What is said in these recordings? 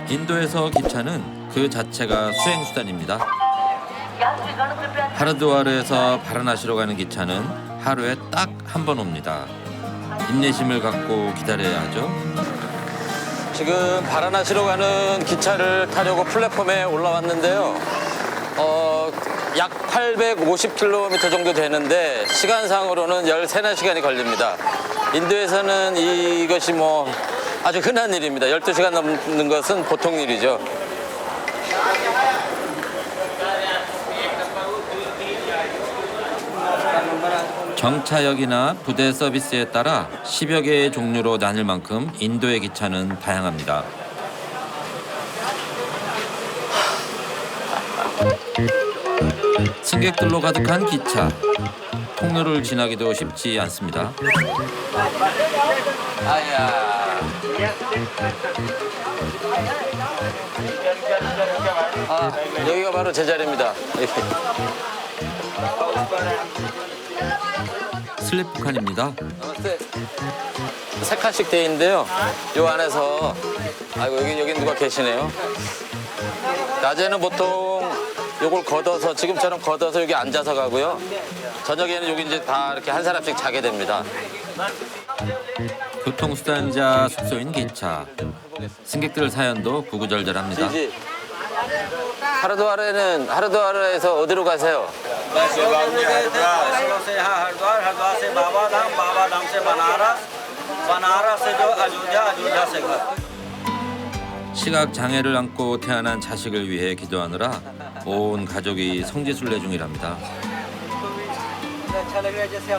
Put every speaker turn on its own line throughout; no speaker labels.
인도에서 기차는 그 자체가 수행수단입니다. 하르드와르에서 바라나시로 가는 기차는 하루에 딱 한 번 옵니다. 인내심을 갖고 기다려야 하죠. 지금 바라나시로 가는 기차를 타려고 플랫폼에 올라왔는데요. 약 850km 정도 되는데 시간상으로는 13~14시간이 걸립니다. 인도에서는 이것이 뭐 아주 흔한 일입니다. 12시간 넘는 것은 보통 일이죠. 정차역이나 부대 서비스에 따라 10여 개의 종류로 나뉠 만큼 인도의 기차는 다양합니다. 승객들로 가득한 기차. 통로를 지나기도 쉽지 않습니다. 여기가 바로 제 자리입니다. 슬리프 칸입니다. 세 칸씩 돼 있는데요. 요 안에서 아이고 여기 누가 계시네요. 낮에는 보통 요걸 걷어서 지금처럼 걷어서 여기 앉아서 가고요. 저녁에는 여기 이제 다 이렇게 한 사람씩 자게 됩니다. 교통수단자 숙소인 기차. 승객들 사연도 구구절절합니다. 하르드와르에서 어디로 가세요? 시각 장애를 안고 태어난 자식을 위해 기도하느라 온 가족이 성지순례 중이랍니다.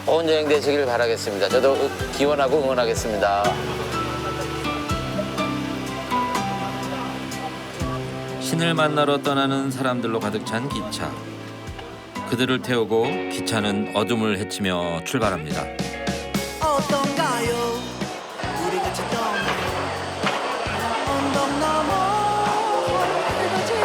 온 여행 되시길 바라겠습니다. 저도 기원하고 응원하겠습니다. 신을 만나러 떠나는 사람들로 가득 찬 기차. 그들을 태우고 기차는 어둠을 헤치며 출발합니다.
어떤가요? 우리 같이 떠나 언덕 넘어 해가 지면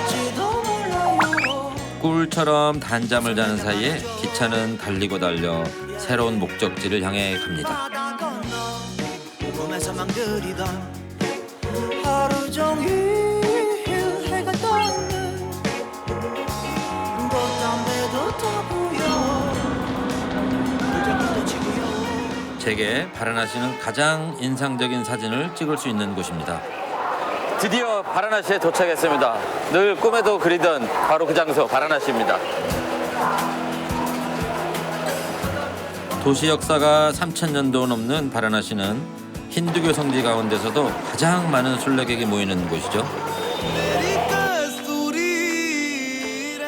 늦을지도 몰라요.
꿀처럼 단잠을 자는 사이에 기차는 달리고 달려 새로운 목적지를 향해 갑니다.
바다 건너 꿈에서만 그리던 하루 종일 해가 떠있는 꽃담배도 타고요 물장기도 치고요.
제게 바라나시는 가장 인상적인 사진을 찍을 수 있는 곳입니다. 드디어 바라나시에 도착했습니다. 늘 꿈에도 그리던 바로 그 장소 바라나시입니다. 도시 역사가 3000년도 넘는 바라나시는 힌두교 성지 가운데서도 가장 많은 순례객이 모이는 곳이죠.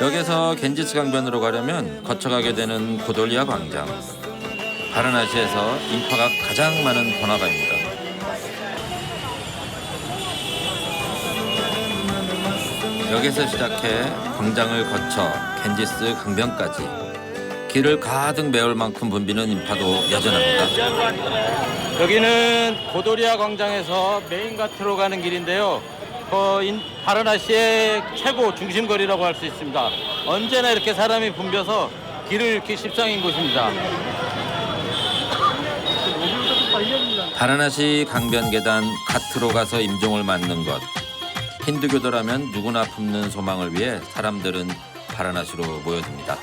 여기서 겐지스 강변으로 가려면 거쳐가게 되는 고돌리아 광장. 바라나시에서 인파가 가장 많은 번화가입니다. 여기서 시작해 광장을 거쳐 겐지스 강변까지 길을 가득 메울 만큼 붐비는 인파도 여전합니다.
여기는 고도리아 광장에서 메인가트로 가는 길인데요. 바라나시의 최고 중심거리라고 할 수 있습니다. 언제나 이렇게 사람이 붐벼서 길을 이렇게 십상인 곳입니다.
바라나시 강변 계단 가트로 가서 임종을 맞는 것. 힌두교도라면 누구나 품는 소망을 위해 사람들은 바라나시로 모여듭니다.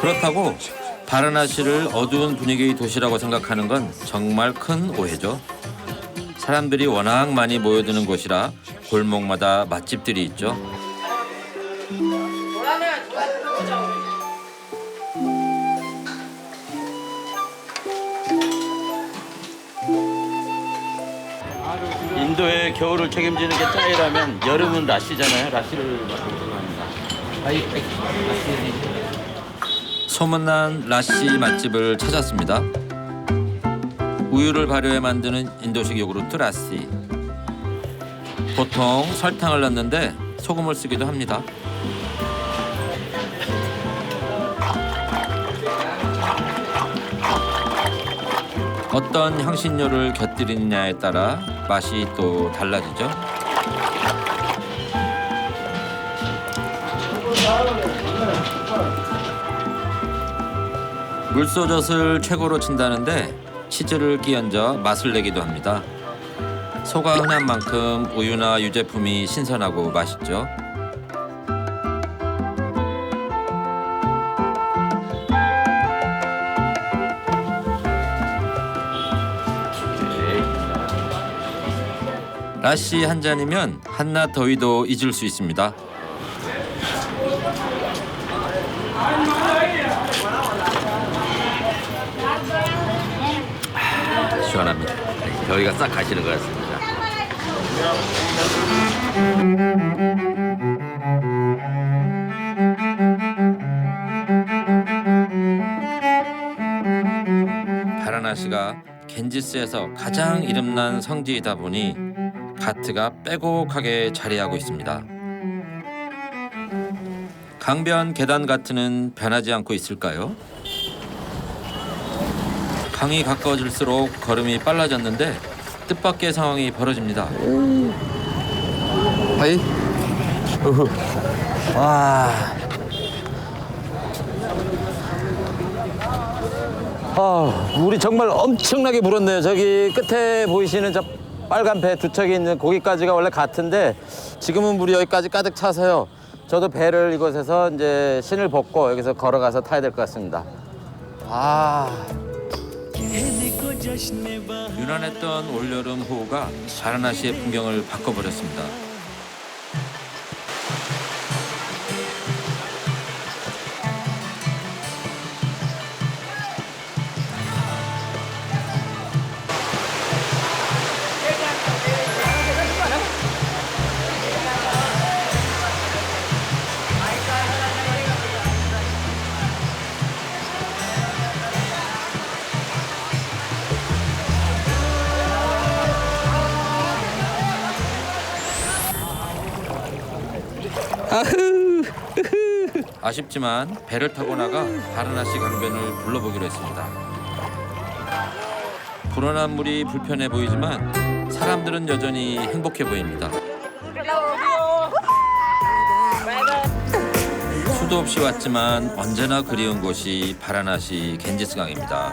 그렇다고 바라나시를 어두운 분위기의 도시라고 생각하는 건 정말 큰 오해죠. 사람들이 워낙 많이 모여드는 곳이라 골목마다 맛집들이 있죠.
인도의 겨울을 책임지는 게 짜이라면 여름은 라시잖아요. 라시를 맛보려고 합니다.
소문난 라시 맛집을 찾았습니다. 우유를 발효해 만드는 인도식 요구르트 라시. 보통 설탕을 넣는데 소금을 쓰기도 합니다. 어떤 향신료를 곁들이느냐에 따라 맛이 또 달라지죠. 물소젓을 최고로 친다는데 치즈를 끼얹어 맛을 내기도 합니다. 소가 흔한 만큼 우유나 유제품이 신선하고 맛있죠. 라씨 한 잔이면 한낮 더위도 잊을 수 있습니다. 시원합니다. 더위가 싹 가시는 것 같습니다. 바라나시가 겐지스에서 가장 이름난 성지이다 보니 가트가 빼곡하게 자리하고 있습니다. 강변 계단 가트는 변하지 않고 있을까요? 강이 가까워질수록 걸음이 빨라졌는데 뜻밖의 상황이 벌어집니다. 하이. 와. 물이 정말 엄청나게 불었네요. 저기 끝에 보이시는 저 빨간 배 두 척이 있는 거기까지가 원래 같은데 지금은 물이 여기까지 가득 차서요. 저도 배를 이곳에서 이제 신을 벗고 여기서 걸어가서 타야 될 것 같습니다. 유난했던 올여름 호우가 바라나시의 풍경을 바꿔버렸습니다. 아쉽지만 배를 타고 나가 바라나시 강변을 둘러보기로 했습니다. 불어난 물이 불편해 보이지만 사람들은 여전히 행복해 보입니다. 수도 없이 왔지만 언제나 그리운 곳이 바라나시 겐지스강입니다.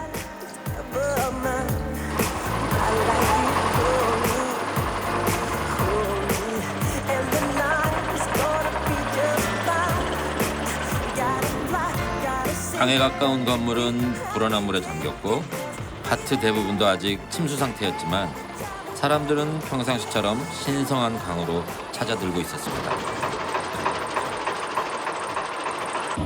강에 가까운 건물은 불어난 물에 잠겼고 가트 대부분도 아직 침수 상태였지만 사람들은 평상시처럼 신성한 강으로 찾아들고 있었습니다.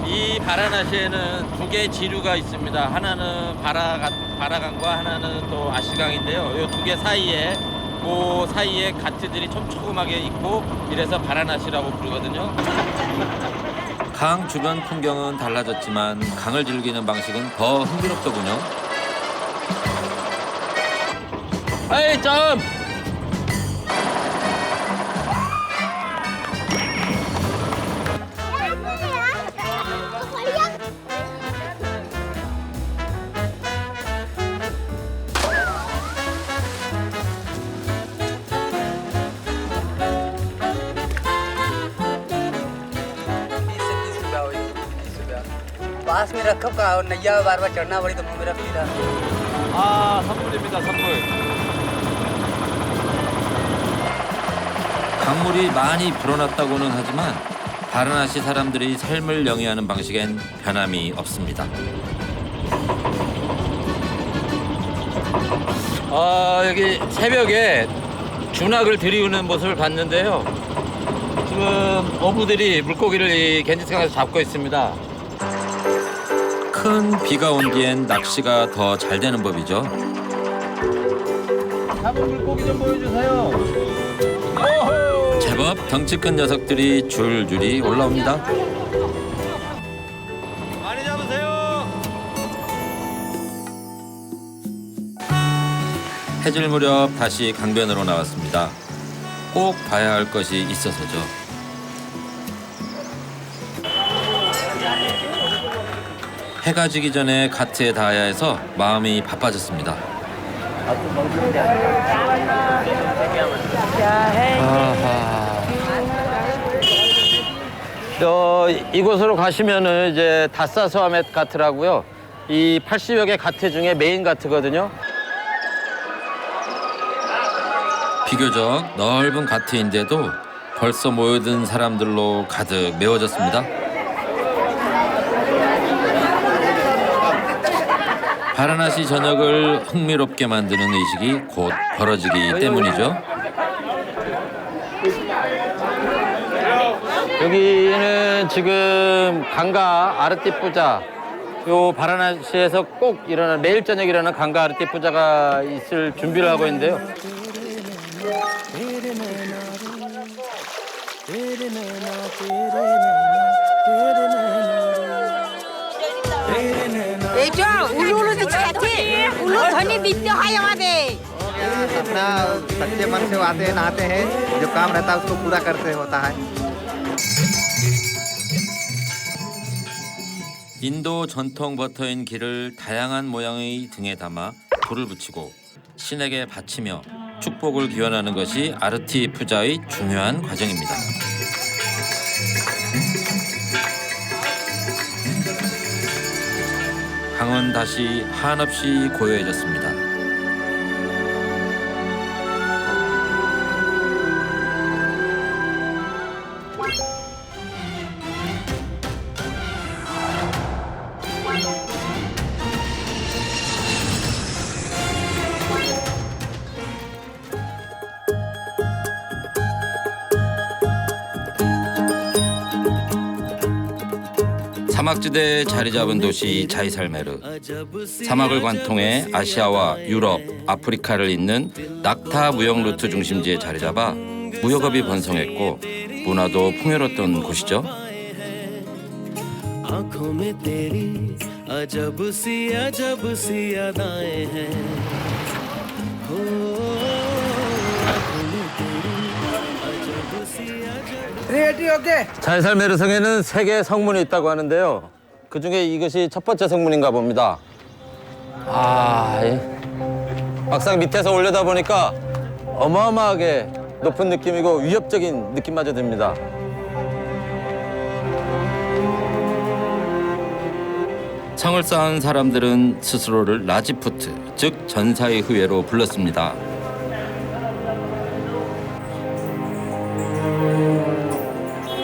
이 바라나시에는 두 개의 지류가 있습니다. 하나는 바라강과 하나는 또 아시강인데요. 이 두 개 사이에 그 사이에 가트들이 촘촘하게 있고 이래서 바라나시라고 부르거든요.
강 주변 풍경은 달라졌지만 강을 즐기는 방식은 더 흥미롭더군요.
에이 점!
पास में रखो का और नैया बार बार चढ़ना पड़ी तो मुंह में रख ली था।
아 선물입니다 선물.
강물이 많이 불어났다고는 하지만 바라나시 사람들이 삶을 영위하는 방식엔 변함이 없습니다.
여기 새벽에 준학을 들이우는 모습을 봤는데요. 지금 어부들이 물고기를 이 겐지스강에서 잡고 있습니다.
큰 비가 온 뒤엔 낚시가 더 잘 되는 법이죠.
잡은 물고기 좀 보여주세요.
제법 덩치 큰 녀석들이 줄줄이 올라옵니다.
많이 잡으세요.
해질 무렵 다시 강변으로 나왔습니다. 꼭 봐야 할 것이 있어서죠. 해가 지기 전에 가트에 닿아야 해서 마음이 바빠졌습니다.
이곳으로 가시면은 이제 다사스와멧 가트라고요. 이 80여 개 가트 중에 메인 가트거든요.
비교적 넓은 가트인데도 벌써 모여든 사람들로 가득 메워졌습니다. 바라나시 저녁을 흥미롭게 만드는 의식이 곧 벌어지기 때문이죠.
여기는 지금 강가 아르티 뿌자, 요 바라나시에서 꼭 일어나는, 매일 저녁 일어나는 강가 아르티 뿌자가 있을 준비를 하고 있는데요.
जो उल्लू उल्लू दिखती उल्लू ध्वनि बीतते हैं यहाँ पे
अपना सच्चे मन से आते हैं नहाते हैं जो काम रहता है उसको पूरा करते होता है।
인도 전통 버터인 기를 다양한 모양의 등에 담아 불을 붙이고 신에게 바치며 축복을 기원하는 것이 아르티 푸자의 중요한 과정입니다. 강은 다시 한없이 고요해졌습니다. 사막지대에 자리 잡은 도시 자이살메르. 사막을 관통해 아시아와 유럽, 아프리카를 잇는 낙타 무역 루트 중심지에 자리 잡아 무역업이 번성했고 문화도 풍요로웠던 곳이죠.
आंखों में तेरी अजब सी अदाएं हैं हो आंखों में तेरी अजब सी अजब
자이살메르 성에는 3개의 성문이 있다고 하는데요. 그 중에 이것이 첫 번째 성문인가 봅니다. 막상 밑에서 올려다 보니까 어마어마하게 높은 느낌이고 위협적인 느낌마저 듭니다.
성을 쌓은 사람들은 스스로를 라지푸트, 즉 전사의 후예로 불렀습니다.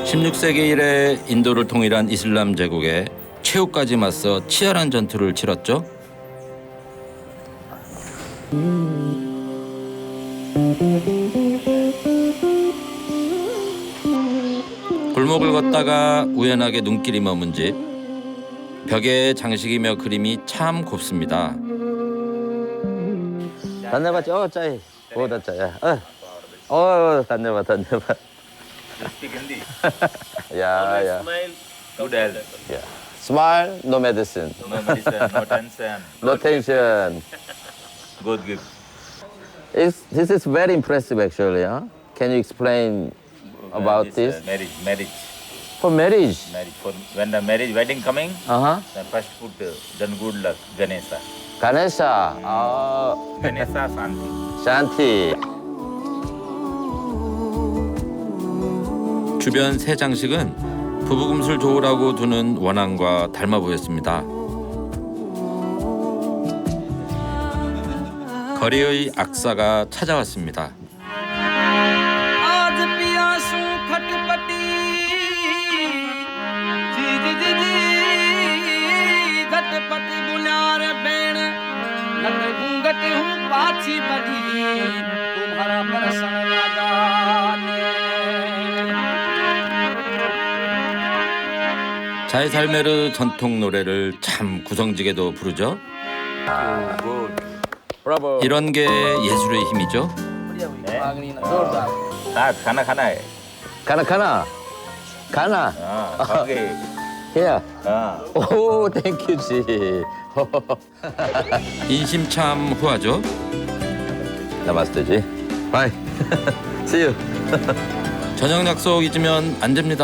(16세기) 이래 인도를 통일한 이슬람 제국에 최후까지 맞서 치열한 전투를 치렀죠. 골목을 걷다가 우연하게 눈길이 머문 집. 벽에 장식이며 그림이 참 곱습니다.
단내봐, 짜이. 오다 짜야. 단내봐. 야.
Good health.
Yeah. Smile, no medicine.
No medicine, no tension.
No tension.
Good gift.
This is very impressive, actually. Huh? Can you explain about this?
Marriage.
For marriage.
For when the wedding coming,
Uh-huh.
then first put then good luck, Ganesha.
Ganesha.
Ganesha Santi.
Shanti.
주변 새 장식은 부부금술 좋으라고 두는 원앙과 닮아 보였습니다. 거리의 악사가 찾아왔습니다.
आज पियासू खटपटी जी घटपट बुलार बेण नट घूंघट हूँ पाछी बड़ी तुम्हारा प्रश्न लगाने
자이살메르 전통 노래를 참 구성지게도 부르죠.
브라보.
이런 게 예술의 힘이죠.
खाना है.
가나.
खाओगे.
Here.
हाँ.
오, 땡큐 지.
인심 참 후하죠.
나마스테 지. 바이.
See you.
저녁 약속 잊으면 안 됩니다.